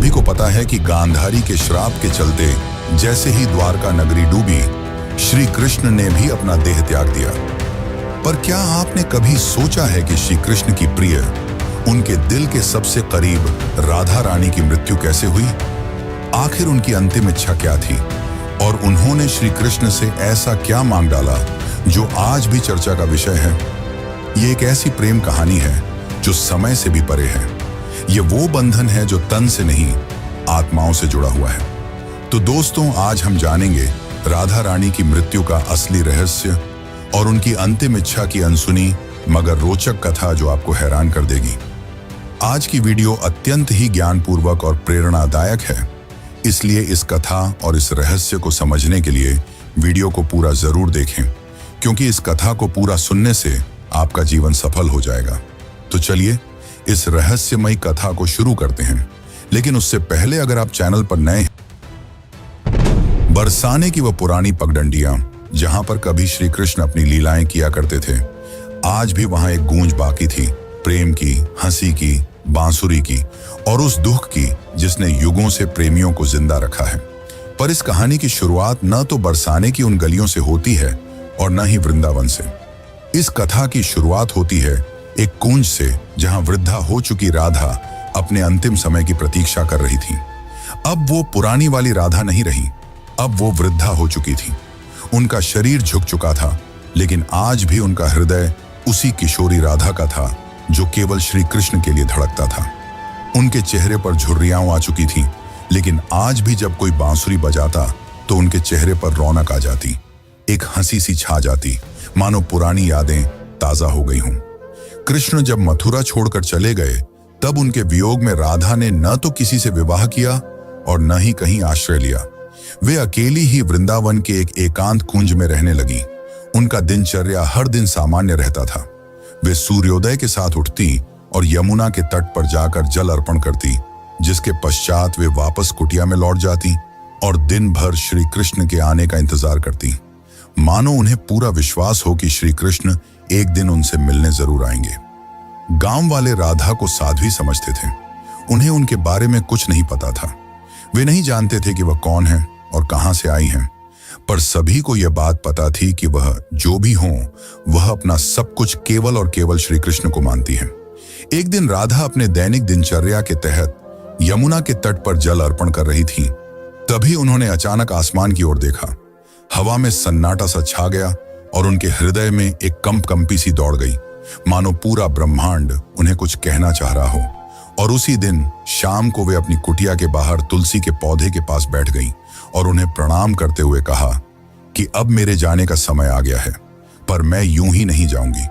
सभी को पता है कि गांधारी के श्राप के चलते जैसे ही द्वारका नगरी डूबी, श्री कृष्ण ने भी अपना देह त्याग दिया। पर क्या आपने कभी सोचा है कि श्री कृष्ण की प्रिय, उनके दिल के सबसे करीब राधा रानी की मृत्यु कैसे हुई? आखिर उनकी अंतिम इच्छा क्या थी और उन्होंने श्री कृष्ण से ऐसा क्या मांग डाला जो आज भी चर्चा का विषय है? ये एक ऐसी प्रेम कहानी है जो समय से भी परे है। ये वो बंधन है जो तन से नहीं, आत्माओं से जुड़ा हुआ है। तो दोस्तों, आज हम जानेंगे राधा रानी की मृत्यु का असली रहस्य और उनकी अंतिम इच्छा की अनसुनी मगर रोचक कथा जो आपको हैरान कर देगी। आज की वीडियो अत्यंत ही ज्ञानपूर्वक और प्रेरणादायक है, इसलिए इस कथा और इस रहस्य को समझने के लिए वीडियो को पूरा जरूर देखें, क्योंकि इस कथा को पूरा सुनने से आपका जीवन सफल हो जाएगा। तो चलिए इस रहस्यमयी कथा को शुरू करते हैं। लेकिन उससे पहले अगर आप चैनल पर नए हैं, बरसाने की वह पुरानी पगडंडियां जहां पर कभी श्री कृष्ण अपनी लीलाएं किया करते थे, आज भी वहां एक गूंज बाकी थी, प्रेम की, हंसी की, बांसुरी की और उस दुख की जिसने युगों से प्रेमियों को जिंदा रखा है। पर इस कहानी की शुरुआत न तो बरसाने की उन गलियों से होती है और न ही वृंदावन से। इस कथा की शुरुआत होती है एक कुंज से, जहां वृद्धा हो चुकी राधा अपने अंतिम समय की प्रतीक्षा कर रही थी। अब वो पुरानी वाली राधा नहीं रही, अब वो वृद्धा हो चुकी थी। उनका शरीर झुक चुका था, लेकिन आज भी उनका हृदय उसी किशोरी राधा का था जो केवल श्री कृष्ण के लिए धड़कता था। उनके चेहरे पर झुर्रियां आ चुकी थीं, लेकिन आज भी जब कोई बांसुरी बजाता तो उनके चेहरे पर रौनक आ जाती, एक हंसी सी छा जाती, मानो पुरानी यादें ताजा हो गई हों। कृष्ण जब मथुरा छोड़कर चले गए, तब उनके वियोग में राधा ने न तो किसी से विवाह किया और न ही कहीं आश्रय लिया। वे अकेली ही वृंदावन के एक एकांत कुंज में रहने लगी। उनका दिनचर्या हर दिन सामान्य रहता था। वे सूर्योदय के साथ उठती और यमुना के तट पर जाकर जल अर्पण करती, जिसके पश्चात वे वापस कुटिया में लौट जाती और दिन भर श्री कृष्ण के आने का इंतजार करती, मानो उन्हें पूरा विश्वास हो कि श्री कृष्ण एक दिन उनसे मिलने जरूर आएंगे। गांव वाले राधा को साध्वी समझते थे। उन्हें उनके बारे में कुछ नहीं पता था। वे नहीं जानते थे कि वह कौन है और कहां से आई हैं, पर सभी को यह बात पता थी कि वह जो भी हो, वह अपना सब कुछ केवल और केवल श्री कृष्ण को मानती है। एक दिन राधा अपने दैनिक दिनचर्या के तहत यमुना के तट पर जल अर्पण कर रही थी। तभी उन्होंने अचानक आसमान की ओर देखा। हवा में सन्नाटा सा छा गया और उनके हृदय में एक कंपी सी दौड़ गई, मानो पूरा ब्रह्मांड उन्हें कुछ कहना चाह रहा हो। और उसी दिन शाम को वे अपनी कुटिया के बाहर तुलसी के पौधे के पास बैठ गईं और उन्हें प्रणाम करते हुए कहा कि अब मेरे जाने का समय आ गया है, पर मैं यूं ही नहीं जाऊंगी।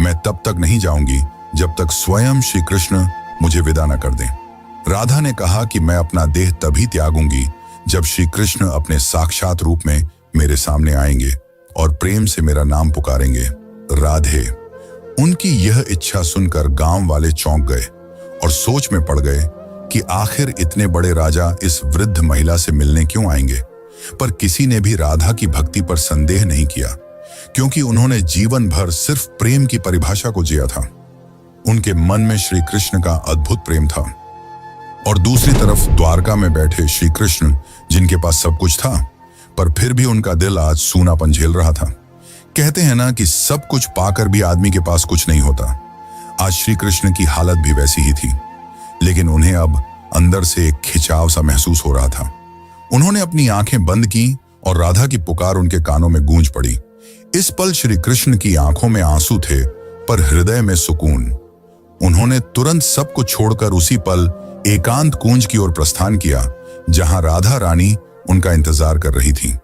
मैं तब तक नहीं जाऊंगी जब तक स्वयं श्री कृष्ण मुझे विदा न कर दें। राधा ने कहा कि मैं अपना देह तभी त्यागूंगी जब श्री कृष्ण अपने साक्षात रूप में मेरे सामने आएंगे और प्रेम से मेरा नाम पुकारेंगे, राधे। उनकी यह इच्छा सुनकर गांव वाले चौंक गए और सोच में पड़ गए कि आखिर इतने बड़े राजा इस वृद्ध महिला से मिलने क्यों आएंगे। पर किसी ने भी राधा की भक्ति पर संदेह नहीं किया, क्योंकि उन्होंने जीवन भर सिर्फ प्रेम की परिभाषा को जिया था। उनके मन में श्री कृष्ण का अद्भुत प्रेम था और दूसरी तरफ द्वारका में बैठे श्री कृष्ण, जिनके पास सब कुछ था, पर फिर भी उनका दिल आज सूनापन झेल रहा था। कहते हैं ना कि सब कुछ पाकर भी आदमी के पास कुछ नहीं होता। आज श्री कृष्ण की हालत भी वैसी ही थी, लेकिन उन्हें अब अंदर से एक खिंचाव सा महसूस हो रहा था। उन्होंने अपनी आंखें बंद की और राधा की पुकार उनके कानों में गूंज पड़ी। इस पल श्री कृष्ण की आंखों में आंसू थे, पर हृदय में सुकून। उन्होंने तुरंत सब कुछ छोड़कर उसी पल एकांत कुंज की ओर प्रस्थान किया, जहां राधा रानी उनका इंतजार कर रही थी।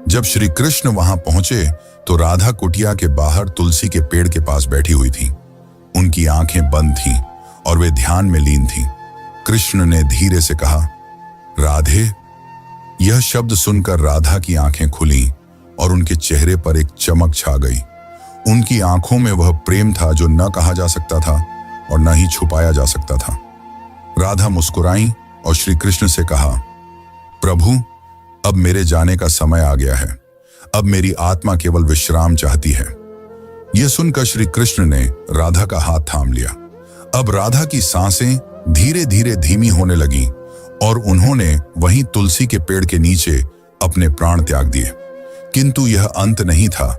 जब श्री कृष्ण वहां पहुंचे तो राधा कुटिया के बाहर तुलसी के पेड़ के पास बैठी हुई थी। उनकी आंखें बंद थीं और वे ध्यान में लीन थीं। कृष्ण ने धीरे से कहा, राधे। यह शब्द सुनकर राधा की आंखें खुली और उनके चेहरे पर एक चमक छा गई। उनकी आंखों में वह प्रेम था जो न कहा जा सकता था और न ही छुपाया जा सकता था। राधा मुस्कुराई और श्री कृष्ण से कहा, प्रभु, अब मेरे जाने का समय आ गया है। अब मेरी आत्मा केवल विश्राम चाहती है। यह सुनकर श्री कृष्ण ने राधा का हाथ थाम लिया। अब राधा की सांसें धीरे धीरे धीमी होने लगी और उन्होंने वहीं तुलसी के पेड़ के नीचे अपने प्राण त्याग दिए। किंतु यह अंत नहीं था।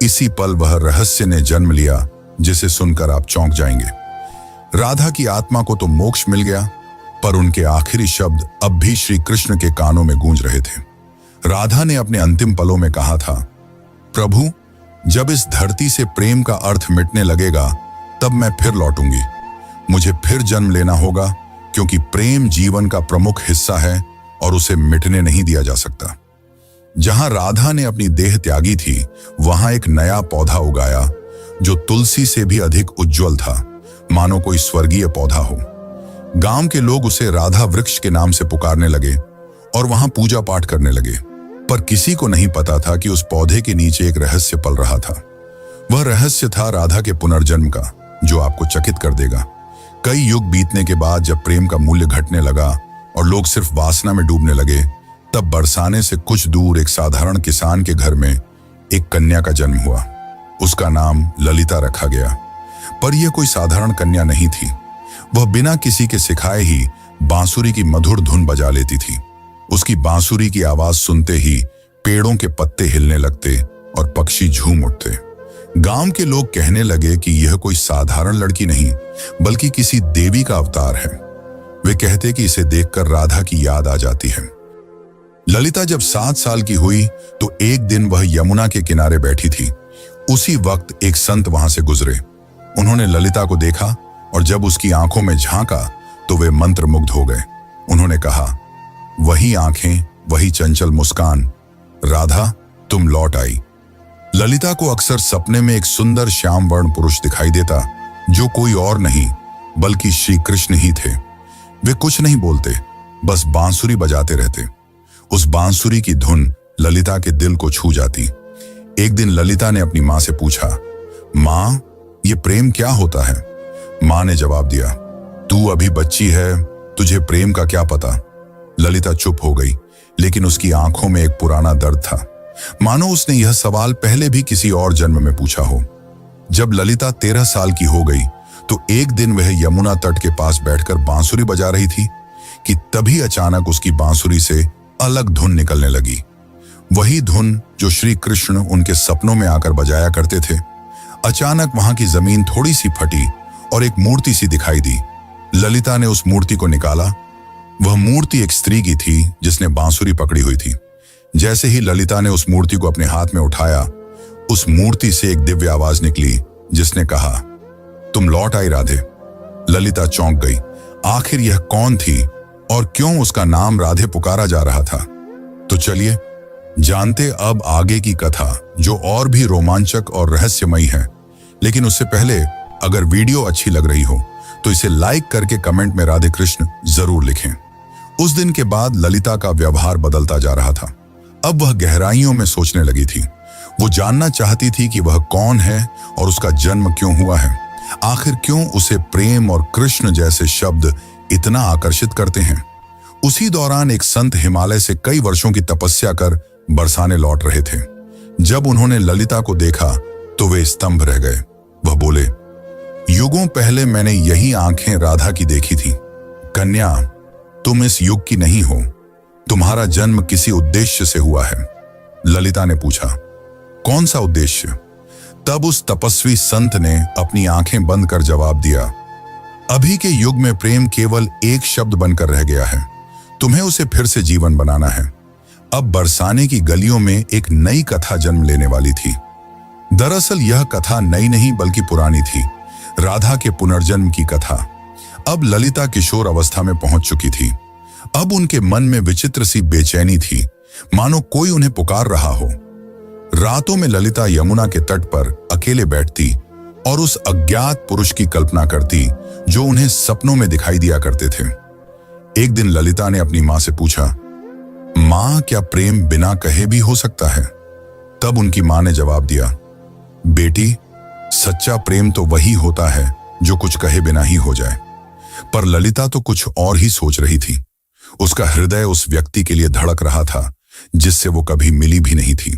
इसी पल वह रहस्य ने जन्म लिया जिसे सुनकर आप चौंक जाएंगे। राधा की आत्मा को तो मोक्ष मिल गया, पर उनके आखिरी शब्द अब भी श्री कृष्ण के कानों में गूंज रहे थे। राधा ने अपने अंतिम पलों में कहा था, प्रभु, जब इस धरती से प्रेम का अर्थ मिटने लगेगा तब मैं फिर लौटूंगी। मुझे फिर जन्म लेना होगा, क्योंकि प्रेम जीवन का प्रमुख हिस्सा है और उसे मिटने नहीं दिया जा सकता। जहां राधा ने अपनी देह त्यागी थी, वहां एक नया पौधा उगाया जो तुलसी से भी अधिक उज्जवल था, मानो कोई स्वर्गीय पौधा हो। गांव के लोग उसे राधा वृक्ष के नाम से पुकारने लगे और वहां पूजा पाठ करने लगे। पर किसी को नहीं पता था कि उस पौधे के नीचे एक रहस्य पल रहा था। वह रहस्य था राधा के पुनर्जन्म का, जो आपको चकित कर देगा। कई युग बीतने के बाद जब प्रेम का मूल्य घटने लगा और लोग सिर्फ वासना में डूबने लगे, तब बरसाने से कुछ दूर एक साधारण किसान के घर में एक कन्या का जन्म हुआ। उसका नाम ललिता रखा गया। पर यह कोई साधारण कन्या नहीं थी। वह बिना किसी के सिखाए ही बांसुरी की मधुर धुन बजा लेती थी। उसकी बांसुरी की आवाज सुनते ही पेड़ों के पत्ते हिलने लगते और पक्षी झूम उठते। गांव के लोग कहने लगे कि यह कोई साधारण लड़की नहीं, बल्कि किसी देवी का अवतार है। वे कहते कि इसे देखकर राधा की याद आ जाती है। ललिता जब 7 साल की हुई तो एक दिन वह यमुना के किनारे बैठी थी। उसी वक्त एक संत वहां से गुजरे। उन्होंने ललिता को देखा और जब उसकी आंखों में झांका तो वे मंत्रमुग्ध हो गए। उन्होंने कहा, वही आंखें, वही चंचल मुस्कान, राधा तुम लौट आई। ललिता को अक्सर सपने में एक सुंदर श्याम वर्ण पुरुष दिखाई देता, जो कोई और नहीं बल्कि श्री कृष्ण ही थे। वे कुछ नहीं बोलते, बस बांसुरी बजाते रहते। उस बांसुरी की धुन ललिता के दिल को छू जाती। एक दिन ललिता ने अपनी मां से पूछा, मां, ये प्रेम क्या होता है? मां ने जवाब दिया, तू अभी बच्ची है, तुझे प्रेम का क्या पता। ललिता चुप हो गई, लेकिन उसकी आंखों में एक पुराना दर्द था, मानो उसने यह सवाल पहले भी किसी और जन्म में पूछा हो। जब ललिता 13 साल की हो गई तो एक दिन वह यमुना तट के पास बैठकर बांसुरी बजा रही थी कि तभी अचानक उसकी बांसुरी से अलग धुन निकलने लगी। वही धुन जो श्री कृष्ण उनके सपनों में आकर बजाया करते थे। अचानक वहां की जमीन थोड़ी सी फटी और एक मूर्ति सी दिखाई दी। ललिता ने उस मूर्ति को निकाला। वह मूर्ति एक स्त्री की थी जिसने बांसुरी पकड़ी हुई थी। जैसे ही ललिता ने उस मूर्ति को अपने हाथ में उठाया, उस मूर्ति से एक दिव्य आवाज निकली जिसने कहा, तुम लौट आई राधे। ललिता चौंक गई। आखिर यह कौन थी और क्यों उसका नाम राधे पुकारा जा रहा था? तो चलिए जानते अब आगे की कथा, जो और भी रोमांचक और रहस्यमयी है। लेकिन उससे पहले अगर वीडियो अच्छी लग रही हो तो इसे लाइक करके कमेंट में राधे कृष्ण जरूर लिखें। उस दिन के बाद ललिता का व्यवहार बदलता जा रहा था। अब वह गहराइयों में सोचने लगी थी। वो जानना चाहती थी कि वह कौन है और उसका जन्म क्यों हुआ है। आखिर क्यों उसे प्रेम और कृष्ण जैसे शब्द इतना आकर्षित करते हैं। उसी दौरान एक संत हिमालय से कई वर्षों की तपस्या कर बरसाने लौट रहे थे। जब उन्होंने ललिता को देखा तो वे स्तंभ रह गए। वह बोले, युगों पहले मैंने यही आंखें राधा की देखी थी। कन्या, तुम इस युग की नहीं हो। तुम्हारा जन्म किसी उद्देश्य से हुआ है। ललिता ने पूछा, कौन सा उद्देश्य? तब उस तपस्वी संत ने अपनी आंखें बंद कर जवाब दिया, अभी के युग में प्रेम केवल एक शब्द बनकर रह गया है। तुम्हें उसे फिर से जीवन बनाना है। अब बरसाने की गलियों में एक नई कथा जन्म लेने वाली थी। दरअसल यह कथा नई नहीं बल्कि पुरानी थी, राधा के पुनर्जन्म की कथा। अब ललिता किशोर अवस्था में पहुंच चुकी थी। अब उनके मन में विचित्र सी बेचैनी थी, मानो कोई उन्हें पुकार रहा हो। रातों में ललिता यमुना के तट पर अकेले बैठती और उस अज्ञात पुरुष की कल्पना करती जो उन्हें सपनों में दिखाई दिया करते थे। एक दिन ललिता ने अपनी मां से पूछा, मां, क्या प्रेम बिना कहे भी हो सकता है? तब उनकी मां ने जवाब दिया, बेटी, सच्चा प्रेम तो वही होता है जो कुछ कहे बिना ही हो जाए। पर ललिता तो कुछ और ही सोच रही थी। उसका हृदय उस व्यक्ति के लिए धड़क रहा था जिससे वो कभी मिली भी नहीं थी।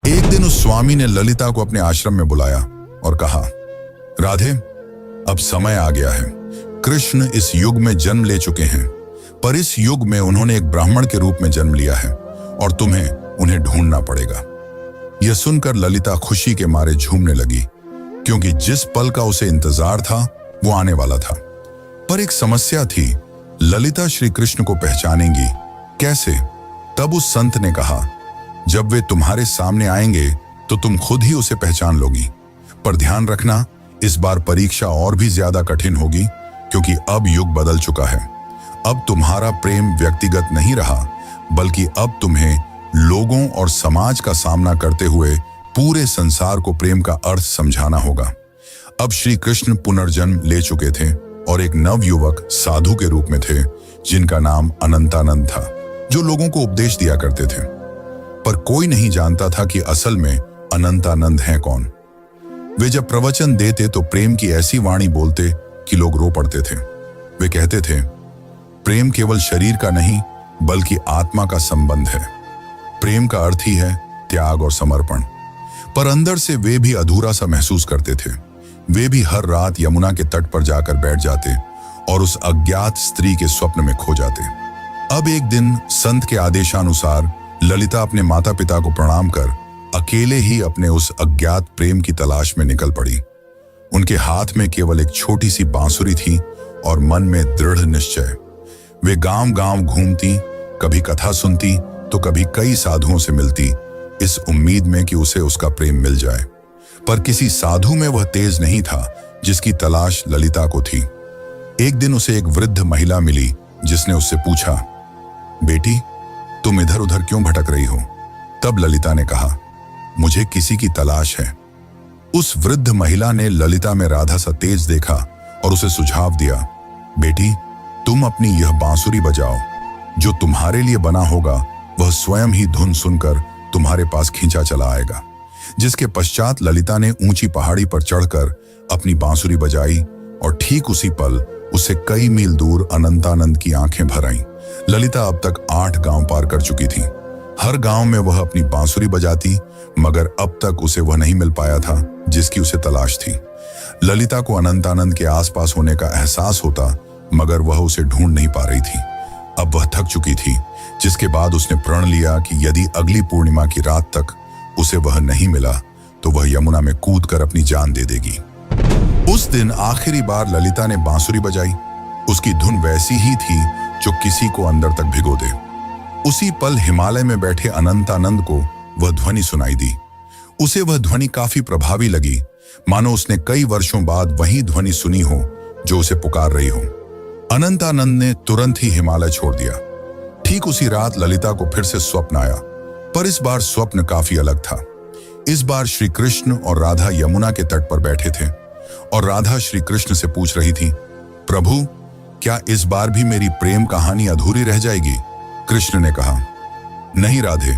एक दिन उस स्वामी ने ललिता को अपने आश्रम में बुलाया और कहा, राधे, अब समय आ गया है। कृष्ण इस युग में जन्म ले चुके हैं। पर इस युग में उन्होंने एक ब्राह्मण के रूप में जन्म लिया है और तुम्हें उन्हें ढूंढना पड़ेगा। यह सुनकर ललिता खुशी के मारे झूमने लगी, क्योंकि जिस पल का उसे इंतजार था वो आने वाला था। पर एक समस्या थी, ललिता श्री कृष्ण को पहचानेंगी कैसे? तब उस संत ने कहा, जब वे तुम्हारे सामने आएंगे तो तुम खुद ही उसे पहचान लोगी। पर ध्यान रखना, इस बार परीक्षा और भी ज्यादा कठिन होगी, क्योंकि अब युग बदल चुका है। अब तुम्हारा प्रेम व्यक्तिगत नहीं रहा, बल्कि अब तुम्हें लोगों और समाज का सामना करते हुए पूरे संसार को प्रेम का अर्थ समझाना होगा। अब श्री कृष्ण पुनर्जन्म ले चुके थे और एक नव युवक साधु के रूप में थे, जिनका नाम अनंतानंद था, जो लोगों को उपदेश दिया करते थे। पर कोई नहीं जानता था कि असल में अनंतानंद हैं कौन। वे जब प्रवचन देते तो प्रेम की ऐसी वाणी बोलते कि लोग रो पड़ते थे। वे कहते थे, प्रेम केवल शरीर का नहीं बल्कि आत्मा का संबंध है। प्रेम का अर्थ ही है त्याग और समर्पण। पर अंदर से वे भी अधूरा सा महसूस करते थे। वे भी हर रात यमुना के तट पर जाकर बैठ जाते और उस अज्ञात स्त्री के स्वप्न में खो जाते। अब एक दिन संत के आदेशानुसार ललिता अपने माता पिता को प्रणाम कर अकेले ही अपने उस अज्ञात प्रेम की तलाश में निकल पड़ी। उनके हाथ में केवल एक छोटी सी बांसुरी थी और मन में दृढ़ निश्चय। वे गांव-गांव घूमती, कभी कथा सुनती तो कभी कई साधुओं से मिलती, इस उम्मीद में कि उसे उसका प्रेम मिल जाए। पर किसी साधु में वह तेज नहीं था जिसकी तलाश ललिता को थी। एक दिन उसे एक वृद्ध महिला मिली, जिसने उससे पूछा, बेटी, तुम इधर उधर क्यों भटक रही हो? तब ललिता ने कहा, मुझे किसी की तलाश है। उस वृद्ध महिला ने ललिता में राधा सा तेज देखा और उसे सुझाव दिया, बेटी, तुम अपनी यह बांसुरी बजाओ। जो तुम्हारे लिए बना होगा वह स्वयं ही धुन सुनकर तुम्हारे पास खींचा चला आएगा। जिसके पश्चात ललिता ने ऊंची पहाड़ी पर चढ़कर अपनी बांसुरी बजाई और ठीक उसी पल उसे कई मील दूर अनंतानंद की आंखें भर आईं। ललिता अब तक 8 गांव पार कर चुकी थी। हर गांव में वह अपनी बांसुरी बजाती, मगर अब तक उसे वह नहीं मिल पाया था जिसकी उसे तलाश थी। ललिता को अनंतानंद के आसपास होने का एहसास होता, मगर वह उसे ढूंढ नहीं पा रही थी। अब वह थक चुकी थी, जिसके बाद उसने प्रण लिया कि यदि अगली पूर्णिमा की रात तक उसे वह नहीं मिला तो वह यमुना में कूदकर अपनी जान दे देगी। उस दिन आखिरी बार ललिता ने बांसुरी बजाई। उसकी धुन वैसी ही थी जो किसी को अंदर तक भिगो दे। उसी पल हिमालय में बैठे अनंतानंद को वह ध्वनि सुनाई दी। उसे वह ध्वनि काफी प्रभावी लगी, मानो उसने कई वर्षों बाद वही ध्वनि सुनी हो जो उसे पुकार रही हो। अनंतानंद ने तुरंत ही हिमालय छोड़ दिया। ठीक उसी रात ललिता को फिर से स्वप्न आया, पर इस बार स्वप्न काफी अलग था। इस बार श्री कृष्ण और राधा यमुना के तट पर बैठे थे और राधा श्री कृष्ण से पूछ रही थी, प्रभु, क्या इस बार भी मेरी प्रेम कहानी अधूरी रह जाएगी? कृष्ण ने कहा, नहीं राधे,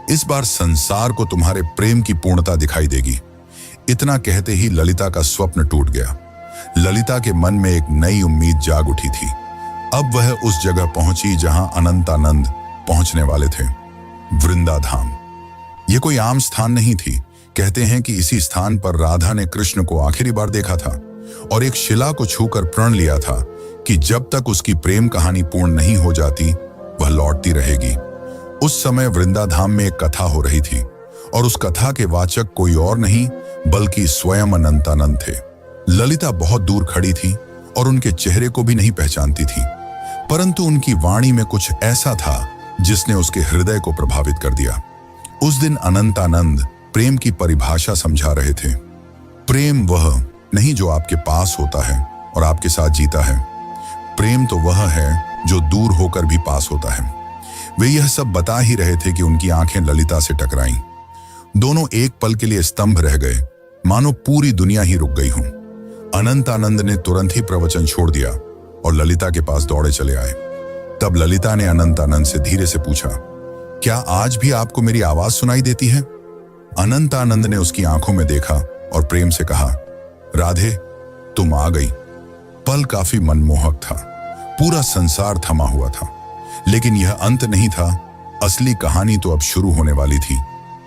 इस बार संसार को तुम्हारे प्रेम की पूर्णता दिखाई देगी। इतना कहते ही ललिता का स्वप्न टूट गया। ललिता के मन में एक नई उम्मीद जाग उठी थी। अब वह उस जगह पहुंची जहां अनंतानंद पहुंचने वाले थे, वृंदाधाम। यह कोई आम स्थान नहीं थी। कहते हैं कि इसी स्थान पर राधा ने कृष्ण को आखिरी बार देखा था और एक शिला को छूकर प्रण लिया था कि जब तक उसकी प्रेम कहानी पूर्ण नहीं हो जाती वह लौटती रहेगी। उस समय वृंदाधाम में एक कथा हो रही थी और उस कथा के वाचक कोई और नहीं बल्कि स्वयं अनंतानंद थे। ललिता बहुत दूर खड़ी थी और उनके चेहरे को भी नहीं पहचानती थी, परंतु उनकी वाणी में कुछ ऐसा था जिसने उसके हृदय को प्रभावित कर दिया। उस दिन अनंतानंद प्रेम की परिभाषा समझा रहे थे। प्रेम वह नहीं जो आपके पास होता है और आपके साथ जीता है। प्रेम तो वह है जो दूर होकर भी पास होता है। वे यह सब बता ही रहे थे कि उनकी आंखें ललिता से टकराईं। दोनों एक पल के लिए स्तंभ रह गए, मानो पूरी दुनिया ही रुक गई हो। अनंतानंद ने तुरंत ही प्रवचन छोड़ दिया और ललिता के पास दौड़े चले आए। तब ललिता ने अनंतानंद से धीरे से पूछा, क्या आज भी आपको मेरी आवाज सुनाई देती है? अनंतानंद ने उसकी आंखों में देखा और प्रेम से कहा, राधे, तुम आ गई। पल काफी मनमोहक था। पूरा संसार थमा हुआ था, लेकिन यह अंत नहीं था। असली कहानी तो अब शुरू होने वाली थी।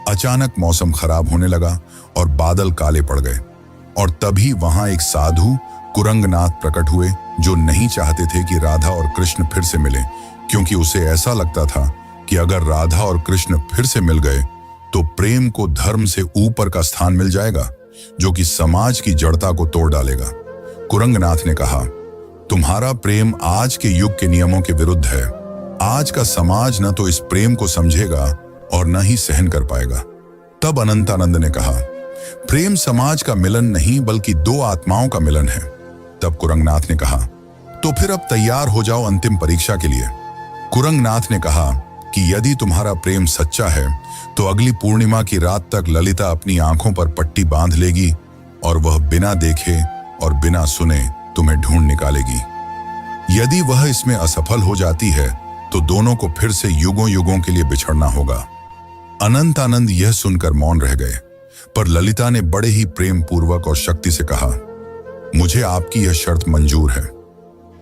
अचानक मौसम खराब होने लगा और बादल काले पड़ गए और तभी वहां एक साधु कुरंगनाथ प्रकट हुए, जो नहीं चाहते थे कि राधा और कृष्ण फिर से मिलें, क्योंकि उसे ऐसा लगता था कि अगर राधा और कृष्ण फिर से मिल गए तो प्रेम को धर्म से ऊपर का स्थान मिल जाएगा, जो कि समाज की जड़ता को तोड़ डालेगा। कुरंगनाथ ने कहा, तुम्हारा प्रेम आज के युग के नियमों के विरुद्ध है। आज का समाज न तो इस प्रेम को समझेगा और न ही सहन कर पाएगा। तब अनंतानंद ने कहा, प्रेम समाज का मिलन नहीं बल्कि दो आत्माओं का मिलन है। तब कुरंगनाथ ने कहा, तो फिर अब तैयार हो जाओ अंतिम परीक्षा के लिए। कुरंगनाथ ने कहा कि यदि तुम्हारा प्रेम सच्चा है तो अगली पूर्णिमा की रात तक ललिता अपनी आंखों पर पट्टी बांध लेगी और वह बिना देखे और बिना सुने तुम्हें ढूंढ निकालेगी। यदि वह इसमें असफल हो जाती है तो दोनों को फिर से युगों युगों के लिए बिछड़ना होगा। अनंतानंद यह सुनकर मौन रह गए, पर ललिता ने बड़े ही प्रेम पूर्वक और शक्ति से कहा, मुझे आपकी यह शर्त मंजूर है।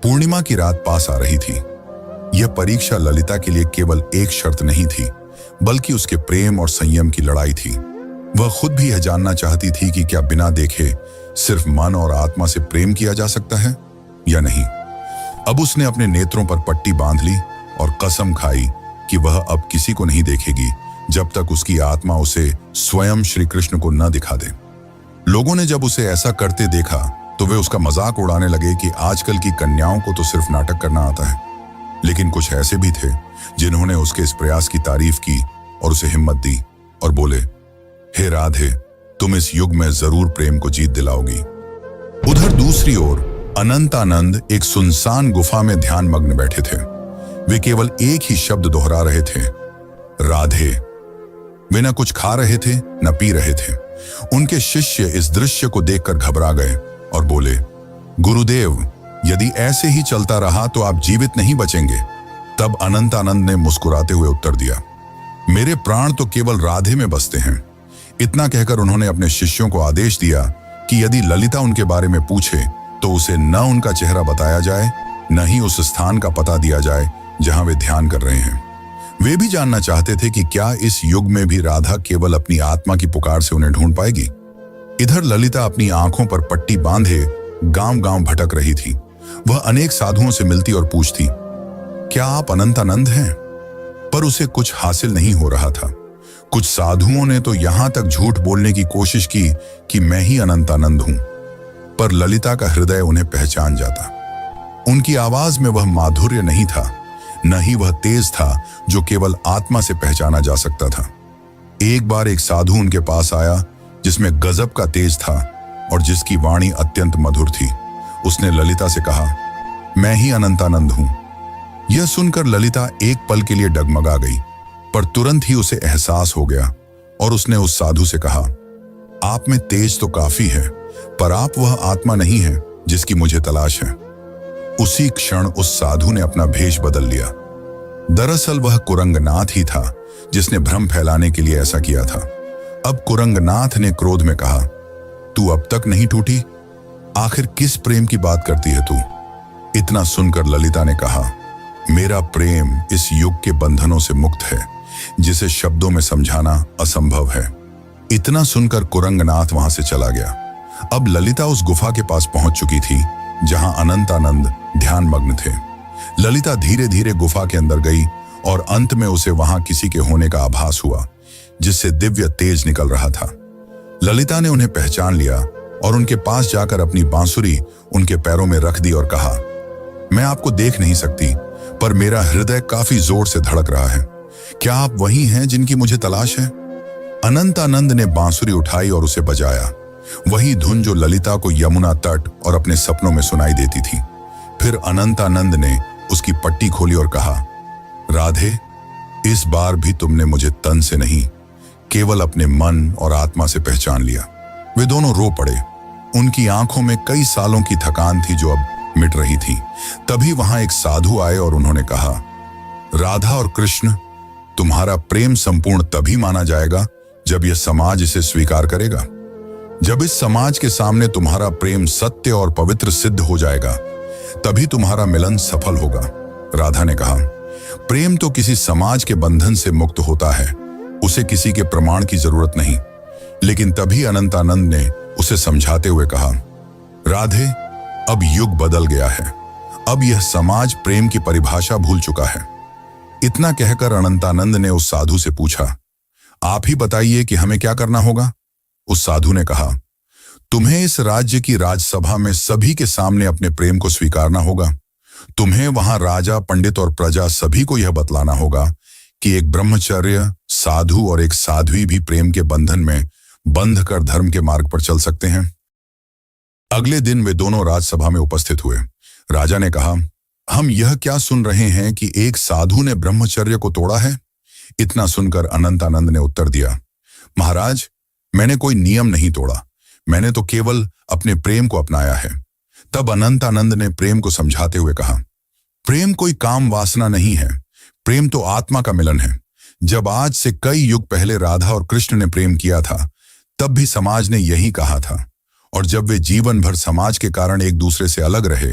पूर्णिमा की रात पास आ रही थी। यह परीक्षा ललिता के लिए केवल एक शर्त नहीं थी, बल्कि उसके प्रेम और संयम की लड़ाई थी। वह खुद भी यह जानना चाहती थी कि क्या बिना देखे सिर्फ मन और आत्मा से प्रेम किया जा सकता है या नहीं। अब उसने अपने नेत्रों पर पट्टी बांध ली और कसम खाई कि वह अब किसी को नहीं देखेगी जब तक उसकी आत्मा उसे स्वयं श्री कृष्ण को न दिखा दे। लोगों ने जब उसे ऐसा करते देखा तो वे उसका मजाक उड़ाने लगे कि आजकल की कन्याओं को तो सिर्फ नाटक करना आता है। लेकिन कुछ ऐसे भी थे जिन्होंने उसके इस प्रयास की तारीफ की और उसे हिम्मत दी और बोले, हे राधे, तुम इस युग में जरूर प्रेम को जीत दिलाओगी। उधर दूसरी ओर अनंतानंद एक सुनसान गुफा में ध्यान मग्न बैठे थे। वे केवल एक ही शब्द दोहरा रहे थे, राधे। वे न कुछ खा रहे थे न पी रहे थे। उनके शिष्य इस दृश्य को देखकर घबरा गए और बोले, गुरुदेव, यदि ऐसे ही चलता रहा तो आप जीवित नहीं बचेंगे। तब अनंतानंद ने मुस्कुराते हुए उत्तर दिया, मेरे प्राण तो केवल राधे में बसते हैं। इतना कहकर उन्होंने अपने शिष्यों को आदेश दिया कि यदि ललिता उनके बारे में पूछे तो उसे न उनका चेहरा बताया जाए, न ही उस स्थान का पता दिया जाए जहां वे ध्यान कर रहे हैं। वे भी जानना चाहते थे कि क्या इस युग में भी राधा केवल अपनी आत्मा की पुकार से उन्हें ढूंढ पाएगी। इधर ललिता अपनी आंखों पर पट्टी बांधे गांव-गांव भटक रही थी। वह अनेक साधुओं से मिलती और पूछती, क्या आप अनंतानंद हैं? पर उसे कुछ हासिल नहीं हो रहा था। कुछ साधुओं ने तो यहां तक झूठ बोलने की कोशिश की कि मैं ही अनंतानंद हूं, पर ललिता का हृदय उन्हें पहचान जाता। उनकी आवाज में वह माधुर्य नहीं था, न ही वह तेज था जो केवल आत्मा से पहचाना जा सकता था। एक बार एक साधु उनके पास आया जिसमें गजब का तेज था और जिसकी वाणी अत्यंत मधुर थी। उसने ललिता से कहा, मैं ही अनंतानंद हूं। यह सुनकर ललिता एक पल के लिए डगमगा गई, पर तुरंत ही उसे एहसास हो गया और उसने उस साधु से कहा, आप में तेज तो काफी है, पर आप वह आत्मा नहीं है जिसकी मुझे तलाश है। उसी क्षण उस साधु ने अपना भेष बदल लिया। दरअसल वह कुरंगनाथ ही था जिसने भ्रम फैलाने के लिए ऐसा किया था। अब कुरंगनाथ ने क्रोध में कहा, तू अब तक नहीं टूटी? आखिर किस प्रेम की बात करती है तू? इतना सुनकर ललिता ने कहा, मेरा प्रेम इस युग के बंधनों से मुक्त है, जिसे शब्दों में समझाना असंभव है। इतना सुनकर कुरंगनाथ वहां से चला गया। अब ललिता उस गुफा के पास पहुंच चुकी थी जहां अनंतानंद ध्यान मग्न थे। ललिता धीरे धीरे गुफा के अंदर गई और अंत में उसे वहां किसी के होने का आभास हुआ, जिससे दिव्य तेज निकल रहा था। ललिता ने उन्हें पहचान लिया और उनके पास जाकर अपनी बांसुरी उनके पैरों में रख दी और कहा, मैं आपको देख नहीं सकती, पर मेरा हृदय काफी जोर से धड़क रहा है। क्या आप वही हैं जिनकी मुझे तलाश है? अनंतानंद ने बांसुरी उठाई और उसे बजाया, वही धुन जो ललिता को यमुना तट और अपने सपनों में सुनाई देती थी। फिर अनंतानंद ने उसकी पट्टी खोली और कहा, राधे, इस बार भी तुमने मुझे तन से नहीं, केवल अपने मन और आत्मा से पहचान लिया। वे दोनों रो पड़े। उनकी आंखों में कई सालों की थकान थी जो अब मिट रही थी। तभी वहां एक साधु आए और उन्होंने कहा, राधा और कृष्ण, तुम्हारा प्रेम संपूर्ण तभी माना जाएगा जब यह समाज इसे स्वीकार करेगा। जब इस समाज के सामने तुम्हारा प्रेम सत्य और पवित्र सिद्ध हो जाएगा, तभी तुम्हारा मिलन सफल होगा। राधा ने कहा, प्रेम तो किसी समाज के बंधन से मुक्त होता है, उसे किसी के प्रमाण की जरूरत नहीं। लेकिन तभी अनंतानंद ने उसे समझाते हुए कहा, राधे, अब युग बदल गया है। अब यह समाज प्रेम की परिभाषा भूल चुका है। इतना कहकर अनंतानंद ने उस साधु से पूछा, आप ही बताइए कि हमें क्या करना होगा। उस साधु ने कहा, तुम्हें इस राज्य की राजसभा में सभी के सामने अपने प्रेम को स्वीकारना होगा। तुम्हें वहां राजा, पंडित और प्रजा सभी को यह बतलाना होगा कि एक ब्रह्मचर्य साधु और एक साध्वी भी प्रेम के बंधन में बंध कर धर्म के मार्ग पर चल सकते हैं। अगले दिन वे दोनों राजसभा में उपस्थित हुए। राजा ने कहा, हम यह क्या सुन रहे हैं कि एक साधु ने ब्रह्मचर्य को तोड़ा है। इतना सुनकर अनंतानंद ने उत्तर दिया, महाराज, मैंने कोई नियम नहीं तोड़ा, मैंने तो केवल अपने प्रेम को अपनाया है। तब अनंतानंद ने प्रेम को समझाते हुए कहा, प्रेम कोई काम वासना नहीं है, प्रेम तो आत्मा का मिलन है। जब आज से कई युग पहले राधा और कृष्ण ने प्रेम किया था, तब भी समाज ने यही कहा था, और जब वे जीवन भर समाज के कारण एक दूसरे से अलग रहे,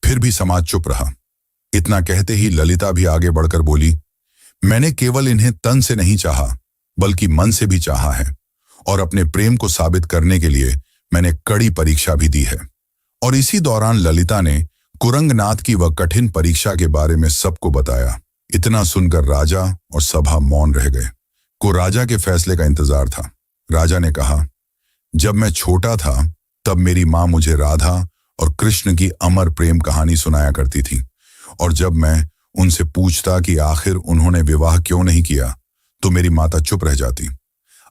फिर भी समाज चुप रहा। इतना कहते ही ललिता भी आगे बढ़कर बोली, मैंने केवल इन्हें तन से नहीं चाहा, बल्कि मन से भी चाहा है, और अपने प्रेम को साबित करने के लिए मैंने कड़ी परीक्षा भी दी है। और इसी दौरान ललिता ने कुरंगनाथ की वह कठिन परीक्षा के बारे में सबको बताया। इतना सुनकर राजा और सभा मौन रह गए। को राजा के फैसले का इंतजार था। राजा ने कहा, जब मैं छोटा था तब मेरी माँ मुझे राधा और कृष्ण की अमर प्रेम कहानी सुनाया करती थी, और जब मैं उनसे पूछता कि आखिर उन्होंने विवाह क्यों नहीं किया, तो मेरी माता चुप रह जाती।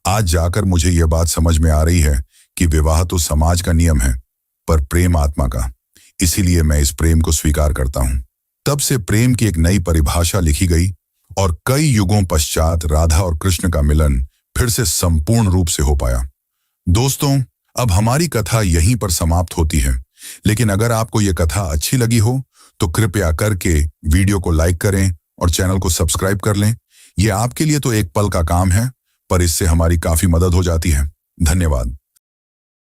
आज जाकर मुझे यह बात समझ में आ रही है कि विवाह तो समाज का नियम है, पर प्रेम आत्मा का। इसीलिए मैं इस प्रेम को स्वीकार करता हूं। तब से प्रेम की एक नई परिभाषा लिखी गई, और कई युगों पश्चात राधा और कृष्ण का मिलन फिर से संपूर्ण रूप से हो पाया। दोस्तों, अब हमारी कथा यहीं पर समाप्त होती है, लेकिन अगर आपको यह कथा अच्छी लगी हो तो कृपया करके वीडियो को लाइक करें और चैनल को सब्सक्राइब कर लें। यह आपके लिए तो एक पल का काम है, पर इससे हमारी काफी मदद हो जाती है। धन्यवाद।